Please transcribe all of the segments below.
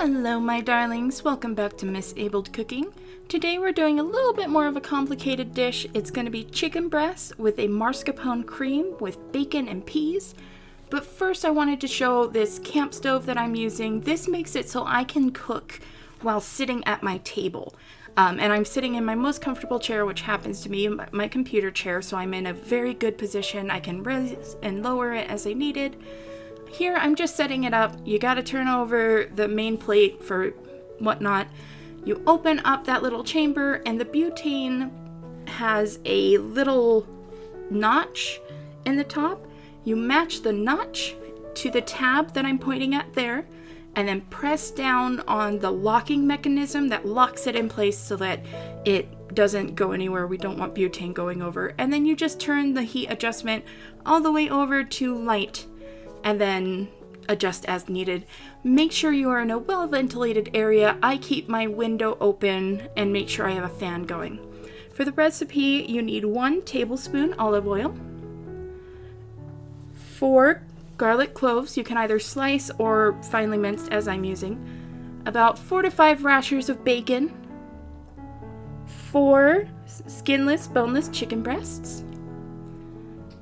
Hello my darlings, welcome back to Miss Abled Cooking. Today we're doing a little bit more of a complicated dish. It's going to be chicken breast with a mascarpone cream with bacon and peas. But first I wanted to show this camp stove that I'm using. This makes it so I can cook while sitting at my table. And I'm sitting in my most comfortable chair, which happens to be my computer chair, so I'm in a very good position. I can raise and lower it as I needed. Here, I'm just setting it up. You gotta turn over the main plate for whatnot. You open up that little chamber, and the butane has a little notch in the top. You match the notch to the tab that I'm pointing at there, and then press down on the locking mechanism that locks it in place so that it doesn't go anywhere. We don't want butane going over. And then you just turn the heat adjustment all the way over to light, and then adjust as needed. Make sure you are in a well-ventilated area. I keep my window open and make sure I have a fan going. For the recipe, you need 1 tablespoon olive oil, 4 garlic cloves, you can either slice or finely minced as I'm using, about 4 to 5 rashers of bacon, 4 skinless, boneless chicken breasts,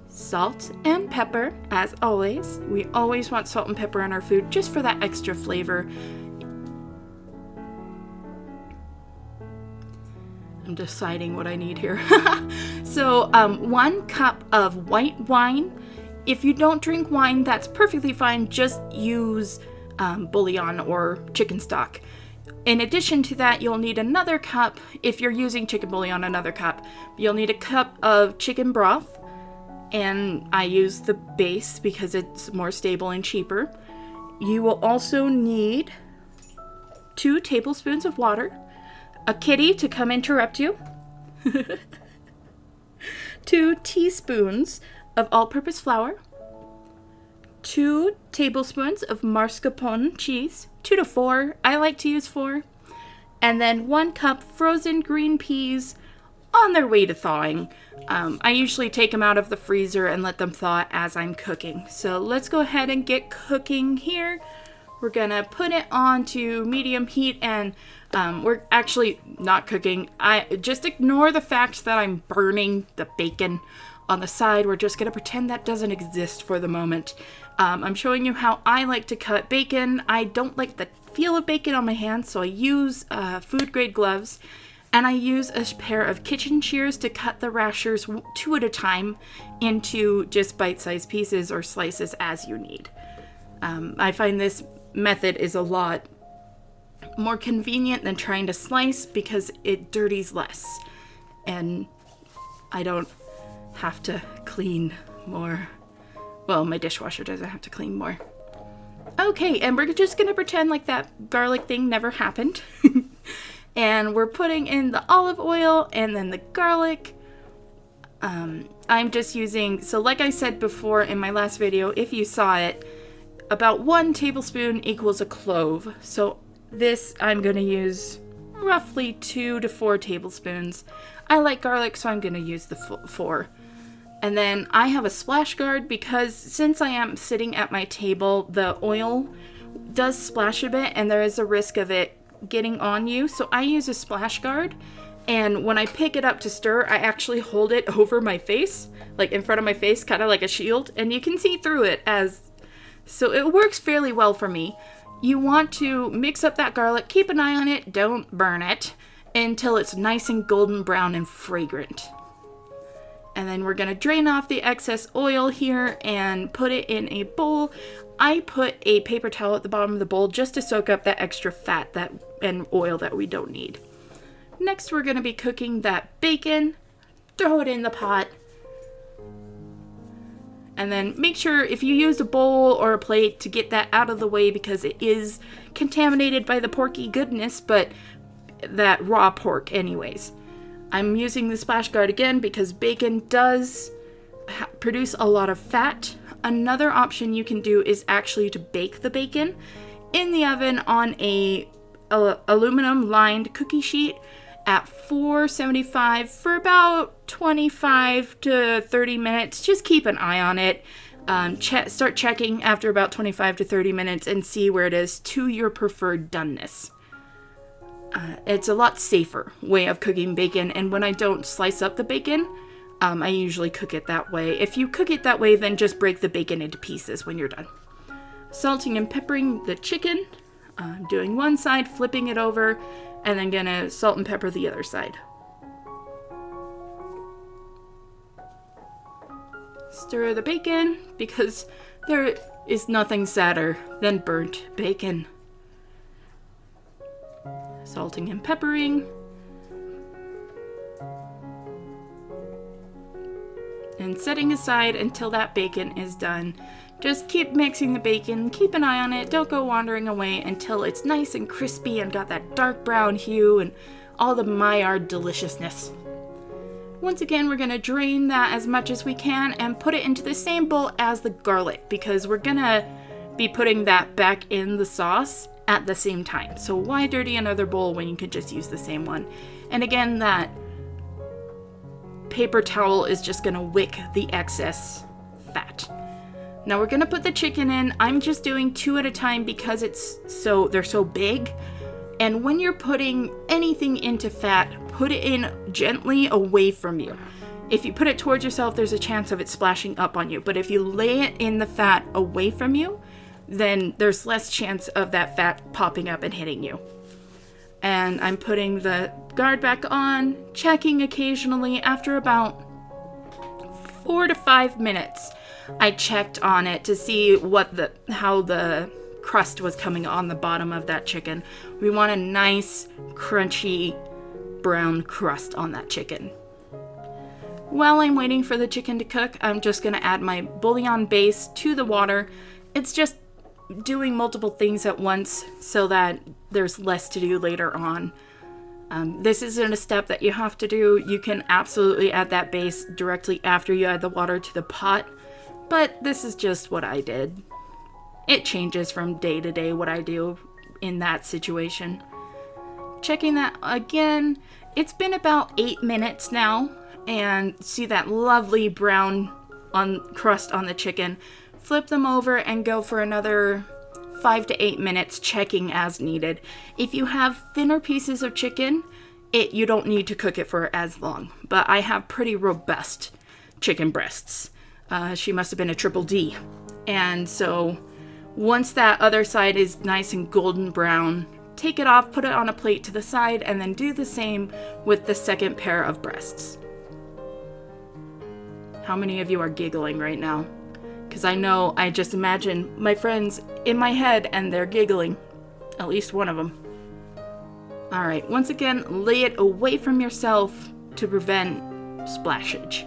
salt and pepper, as always. We always want salt and pepper in our food just for that extra flavor. I'm deciding what I need here. So 1 cup of white wine. If you don't drink wine, that's perfectly fine. Just use bouillon or chicken stock. In addition to that, you'll need another cup. If you're using chicken bouillon, another cup. You'll need a cup of chicken broth. And I use the base because it's more stable and cheaper. You will also need 2 tablespoons of water, a kitty to come interrupt you, 2 teaspoons of all-purpose flour, 2 tablespoons of mascarpone cheese, 2 to 4, I like to use 4, and then 1 cup frozen green peas on their way to thawing. I usually take them out of the freezer and let them thaw as I'm cooking. So let's go ahead and get cooking here. We're gonna put it on to medium heat, and we're actually not cooking. I just ignore the fact that I'm burning the bacon on the side. We're just gonna pretend that doesn't exist for the moment. I'm showing you how I like to cut bacon. I don't like the feel of bacon on my hands, so I use food grade gloves. And I use a pair of kitchen shears to cut the rashers 2 at a time into just bite-sized pieces or slices as you need. I find this method is a lot more convenient than trying to slice because it dirties less. And I don't have to clean more. Well, my dishwasher doesn't have to clean more. Okay, and we're just going to pretend like that garlic thing never happened. And we're putting in the olive oil and then the garlic. I'm just using, so like I said before in my last video, if you saw it, about 1 tablespoon equals a clove. So this I'm going to use roughly 2 to 4 tablespoons. I like garlic, so I'm going to use the 4. And then I have a splash guard because since I am sitting at my table, the oil does splash a bit and there is a risk of it getting on you, so I use a splash guard, and when I pick it up to stir, I actually hold it over my face, like in front of my face, kind of like a shield, and you can see through it so it works fairly well for me. You want to mix up that garlic, keep an eye on it, don't burn it, until it's nice and golden brown and fragrant. And then we're going to drain off the excess oil here and put it in a bowl. I put a paper towel at the bottom of the bowl just to soak up that extra fat and oil that we don't need. Next, we're going to be cooking that bacon. Throw it in the pot. And then make sure if you use a bowl or a plate to get that out of the way because it is contaminated by the porky goodness, but that raw pork anyways. I'm using the splash guard again because bacon does produce a lot of fat. Another option you can do is actually to bake the bacon in the oven on a aluminum lined cookie sheet at 475 for about 25 to 30 minutes. Just keep an eye on it. Start checking after about 25 to 30 minutes and see where it is to your preferred doneness. It's a lot safer way of cooking bacon, and when I don't slice up the bacon, I usually cook it that way. If you cook it that way, then just break the bacon into pieces when you're done. Salting and peppering the chicken. Doing one side, flipping it over, and then gonna salt and pepper the other side. Stir the bacon, because there is nothing sadder than burnt bacon. Salting and peppering. And setting aside until that bacon is done. Just keep mixing the bacon, keep an eye on it, don't go wandering away until it's nice and crispy and got that dark brown hue and all the Maillard deliciousness. Once again, we're going to drain that as much as we can and put it into the same bowl as the garlic, because we're going to be putting that back in the sauce at the same time. So why dirty another bowl when you could just use the same one? And again, that paper towel is just going to wick the excess fat. Now we're going to put the chicken in. I'm just doing 2 at a time because they're so big. And when you're putting anything into fat, put it in gently away from you. If you put it towards yourself, there's a chance of it splashing up on you. But if you lay it in the fat away from you, then there's less chance of that fat popping up and hitting you. And I'm putting the guard back on, checking occasionally. After about 4 to 5 minutes, I checked on it to see how the crust was coming on the bottom of that chicken. We want a nice, crunchy, brown crust on that chicken. While I'm waiting for the chicken to cook, I'm just going to add my bouillon base to the water. It's just doing multiple things at once so that there's less to do later on. This isn't a step that you have to do. You can absolutely add that base directly after you add the water to the pot. But this is just what I did. It changes from day to day what I do in that situation. Checking that again. It's been about 8 minutes now. And see that lovely brown crust on the chicken. Flip them over and go for another 5 to 8 minutes, checking as needed. If you have thinner pieces of chicken, you don't need to cook it for as long. But I have pretty robust chicken breasts. She must have been a triple D. And so once that other side is nice and golden brown, take it off, put it on a plate to the side, and then do the same with the second pair of breasts. How many of you are giggling right now? Because I just imagine my friends in my head and they're giggling. At least one of them. Alright, once again, lay it away from yourself to prevent splashage.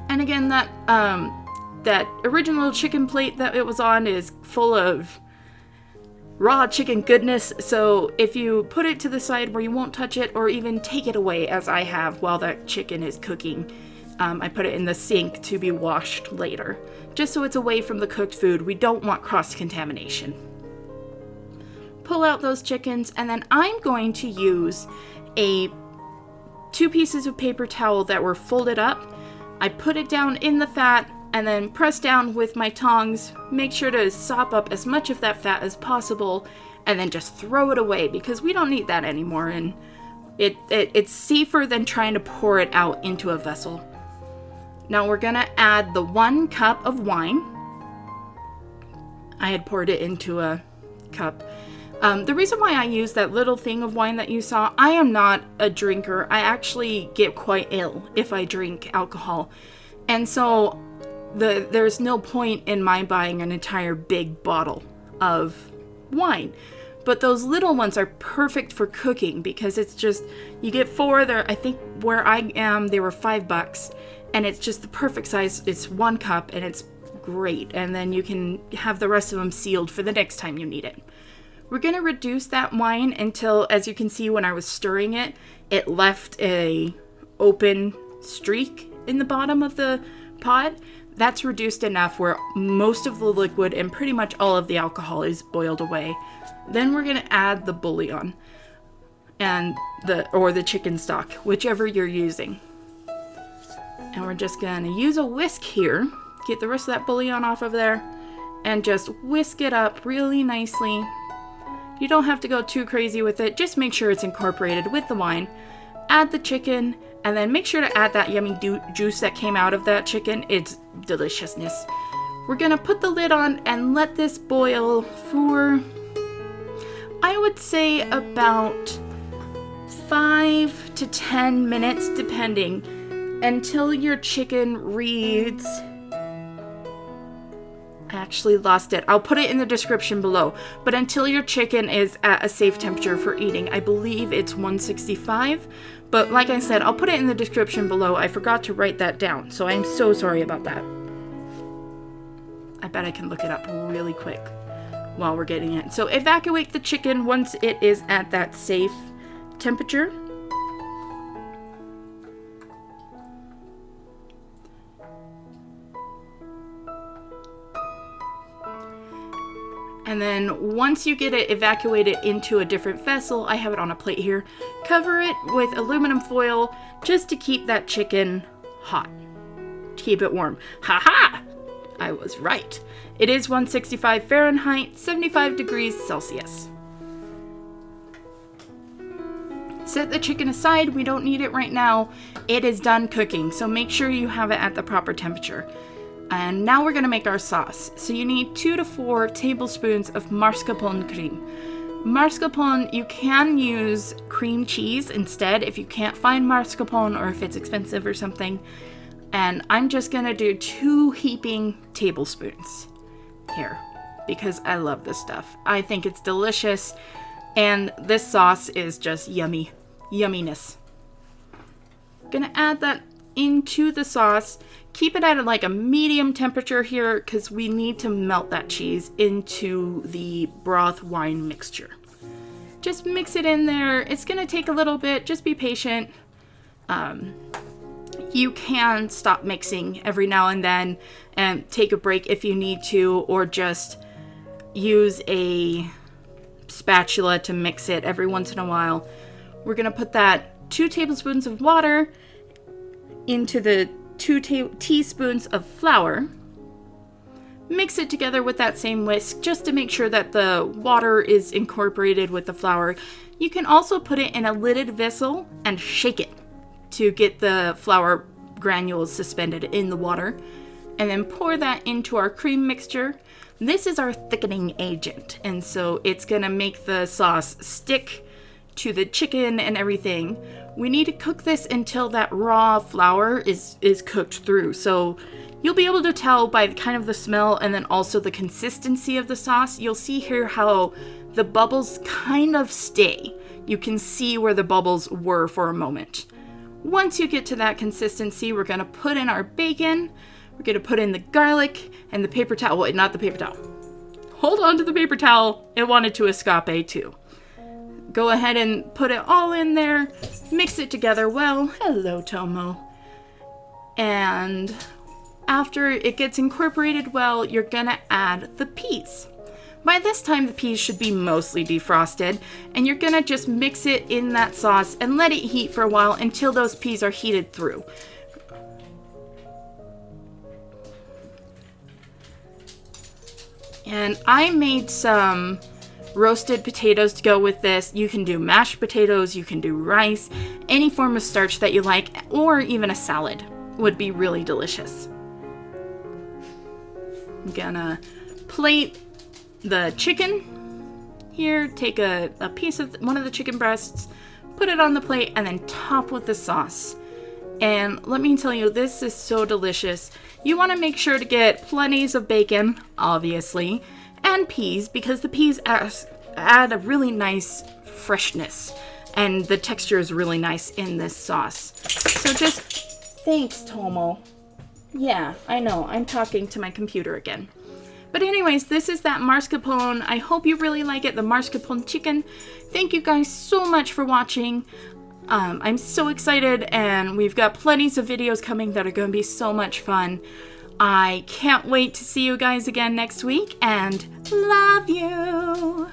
And again, that original chicken plate that it was on is full of raw chicken goodness. So if you put it to the side where you won't touch it, or even take it away as I have while that chicken is cooking, I put it in the sink to be washed later. Just so it's away from the cooked food. We don't want cross-contamination. Pull out those chickens, and then I'm going to use 2 pieces of paper towel that were folded up. I put it down in the fat and then press down with my tongs. Make sure to sop up as much of that fat as possible and then just throw it away because we don't need that anymore, and it's safer than trying to pour it out into a vessel. Now we're gonna add the 1 cup of wine. I had poured it into a cup. The reason why I use that little thing of wine that you saw, I am not a drinker. I actually get quite ill if I drink alcohol. And so there's no point in my buying an entire big bottle of wine. But those little ones are perfect for cooking because it's just, you get 4 there. I think where I am, they were $5. And it's just the perfect size. It's 1 cup and it's great. And then you can have the rest of them sealed for the next time you need it. We're going to reduce that wine until, as you can see when I was stirring it, it left a open streak in the bottom of the pot. That's reduced enough where most of the liquid and pretty much all of the alcohol is boiled away. Then we're going to add the bouillon and the chicken stock, whichever you're using. And we're just going to use a whisk here. get the rest of that bouillon off of there and just whisk it up really nicely. You don't have to go too crazy with it. Just make sure it's incorporated with the wine. Add the chicken, and then make sure to add that yummy juice that came out of that chicken. It's deliciousness. We're gonna put the lid on and let this boil for, I would say, about 5 to 10 minutes, depending, until your chicken reads... I actually lost it. I'll put it in the description below. But until your chicken is at a safe temperature for eating, I believe it's 165. But like I said, I'll put it in the description below. I forgot to write that down, so I'm so sorry about that. I bet I can look it up really quick while we're getting it. So evacuate the chicken once it is at that safe temperature. And then once you get it evacuated into a different vessel, I have it on a plate here, cover it with aluminum foil just to keep that chicken hot, to keep it warm. Ha! I was right. It is 165 Fahrenheit, 75 degrees Celsius. Set the chicken aside. We don't need it right now. It is done cooking, so make sure you have it at the proper temperature. And now we're going to make our sauce. So you need 2 to 4 tablespoons of mascarpone cream. Mascarpone, you can use cream cheese instead if you can't find mascarpone or if it's expensive or something. And I'm just going to do 2 heaping tablespoons here because I love this stuff. I think it's delicious and this sauce is just yummy. Yumminess. Gonna add that into the sauce. Keep it at like a medium temperature here because we need to melt that cheese into the broth wine mixture. Just mix it in there. It's gonna take a little bit. Just be patient. You can stop mixing every now and then and take a break if you need to, or just use a spatula to mix it every once in a while. We're gonna put that 2 tablespoons of water into the 2 teaspoons of flour. Mix it together with that same whisk just to make sure that the water is incorporated with the flour. You can also put it in a lidded vessel and shake it to get the flour granules suspended in the water. And then pour that into our cream mixture. This is our thickening agent, and so it's gonna make the sauce stick to the chicken and everything. We need to cook this until that raw flour is cooked through. So you'll be able to tell by kind of the smell and then also the consistency of the sauce. You'll see here how the bubbles kind of stay. You can see where the bubbles were for a moment. Once you get to that consistency, we're gonna put in our bacon. We're gonna put in the garlic and the paper towel. Wait, not the paper towel. Hold on to the paper towel. It wanted to escape too. Go ahead and put it all in there. Mix it together well. Hello, Tomo. And after it gets incorporated well, you're gonna add the peas. By this time, the peas should be mostly defrosted, and you're gonna just mix it in that sauce and let it heat for a while until those peas are heated through. And I made some roasted potatoes to go with this. You can do mashed potatoes, you can do rice, any form of starch that you like, or even a salad would be really delicious. I'm gonna plate the chicken here, take a piece of one of the chicken breasts, put it on the plate, and then top with the sauce. And let me tell you, this is so delicious. You want to make sure to get plenties of bacon, obviously, and peas, because the peas add a really nice freshness, and the texture is really nice in this sauce. So just, thanks, Tomo. Yeah, I know, I'm talking to my computer again. But anyways, this is that mascarpone. I hope you really like it, the mascarpone chicken. Thank you guys so much for watching. I'm so excited, and we've got plenty of videos coming that are going to be so much fun. I can't wait to see you guys again next week, and love you!